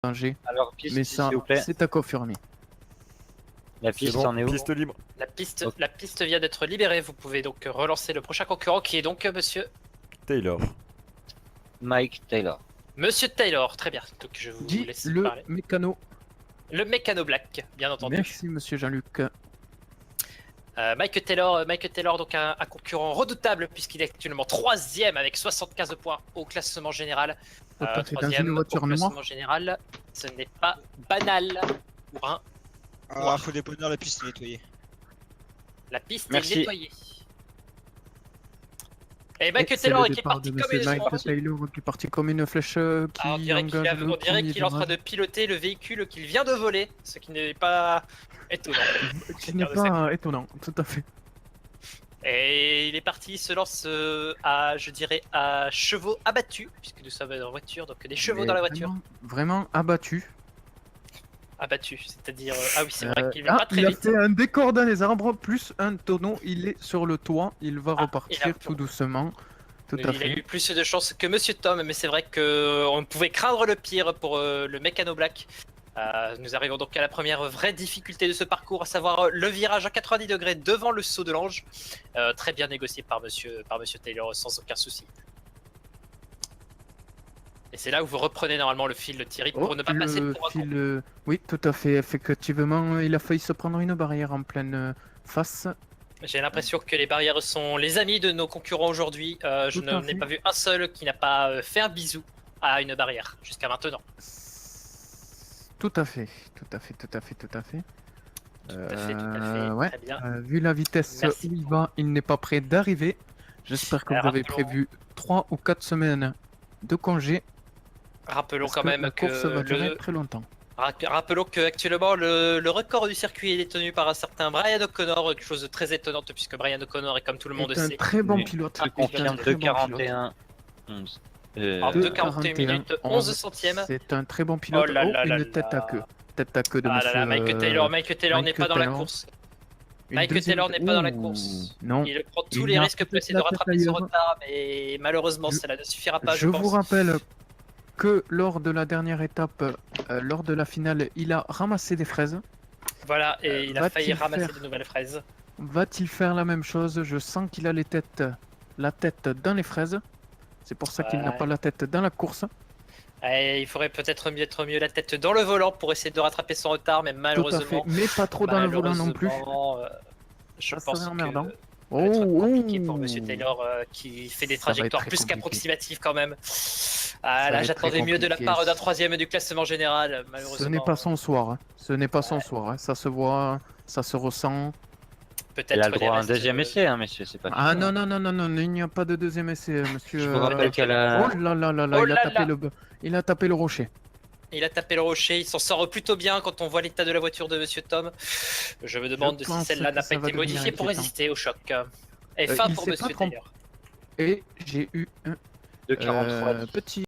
danger. Alors, piste, Mais s'il ça, vous plaît. c'est à confirmer. La piste, bon, en est où? piste libre. La piste, Ok. la piste vient d'être libérée. Vous pouvez donc relancer le prochain concurrent qui est donc monsieur Taylor. Mike Taylor. Monsieur Taylor. Très bien. Donc je vous Dit laisse le parler. mécano. Le mécano black, bien entendu. Merci, monsieur Jean-Luc. Mike Taylor, donc un concurrent redoutable puisqu'il est actuellement 3ème avec 75 points au classement général. Tout à fait, dans 3ème une au voiture classement noire. général. Ce n'est pas banal pour un. Ah, faut déponner la piste nettoyée. La piste Merci. est nettoyée. Et Mike Et c'est Taylor le qui est départ parti de comme monsieur une Mike flèche. Taylor qui est parti comme une flèche qui Ah, on dirait qu'il engage le on dirait premier qu'il est en train de virage. piloter le véhicule qu'il vient de voler, ce qui n'est pas étonnant. Qui n'est pas étonnant, tout à fait. Et il est parti, il se lance à, je dirais, à chevaux abattus, puisque nous sommes en voiture, donc des chevaux Mais dans la voiture. Vraiment abattu. Abattus, c'est-à-dire. Ah oui, c'est vrai qu'il va Ah, pas très il a vite. fait un décor dans les arbres, plus un tonneau, il est sur le toit, il va Ah, repartir il a- tout doucement. Tout Il à a fait. eu plus de chance que Monsieur Tom, mais c'est vrai qu'on pouvait craindre le pire pour le Mécano Black. Nous arrivons donc à la première vraie difficulté de ce parcours, à savoir le virage à 90 degrés devant le saut de l'ange. Très bien négocié par Monsieur Taylor, sans aucun souci. Et c'est là où vous reprenez normalement le fil de Thierry pour ne pas passer pour un con. Oui, tout à fait. Effectivement, il a failli se prendre une barrière en pleine face. J'ai l'impression que les barrières sont les amis de nos concurrents aujourd'hui. Je Tout à n'ai fait. pas vu un seul qui n'a pas fait un bisou à une barrière jusqu'à maintenant. Tout à fait, tout à fait, tout à fait, tout à fait. Tout à fait, Ouais. très bien. Vu la vitesse Merci. où il va, il n'est pas prêt d'arriver. J'espère que vous avez Rappelons- prévu 3 ou 4 semaines de congé. Rappelons Parce quand que même la que course va durer très longtemps. Rappelons que actuellement le record du circuit est détenu par un certain Brian O'Connor, quelque chose de très étonnant puisque Brian O'Connor est comme tout le monde C'est un sait très bon Oui. pilote. Ah, Je confirme C'est un très bon pilote. 2,41. 11. en 2,41, 2,41 minutes 11 centièmes. C'est un très bon pilote. Oh là là là une là. tête à queue. Tête à queue de Ah là monsieur. là, Mike Taylor n'est Mike pas dans la Taylor. course. Une Mike deuxième- Taylor n'est pas dans la Ouh, course. Non. Il prend tous Il les y a risques pour peut-être essayer de la tête rattraper son ailleurs. retard, mais malheureusement cela ne suffira pas, je Je pense. vous rappelle que lors de la dernière étape, lors de la finale, il a ramassé des fraises. Voilà, et il a va-t-il failli ramasser faire- de nouvelles fraises. Va-t-il faire la même chose? Je sens qu'il a la tête dans les fraises. C'est pour ça qu'il n'a Ouais. pas la tête dans la course. Et il faudrait peut-être mettre mieux la tête dans le volant pour essayer de rattraper son retard, mais Tout à fait. malheureusement, Mais pas trop dans le volant non plus. Je Ça pense serait que emmerdant. ça va être compliqué pour Oh. Monsieur Taylor qui fait des Ça va être trajectoires très plus compliqué. qu'approximatives quand même. Ça Ah va là, être j'attendais très mieux de la compliqué. part d'un 3ème du classement général, malheureusement. Ce n'est pas son soir. Hein. Ce n'est pas son soir. Hein. Ça se voit, ça se ressent. Peut-être Elle a le les droit à un restes, deuxième essai, hein, messieurs, c'est pas Ah fini. non, non, non, non, non, il n'y a pas de deuxième essai, monsieur. Je vous rappelle qu'elle a. Oh là là là là, Oh il a là tapé là. il a tapé le rocher. Il a tapé le rocher, il s'en sort plutôt bien quand on voit l'état de la voiture de Monsieur Tom. Je me demande Je si pense celle-là que n'a ça pas va été devenir modifiée pour inquiétant. résister au choc. Et fin Il pour s'est pas Monsieur trompé. Taylor. Et j'ai eu un 2,43. petit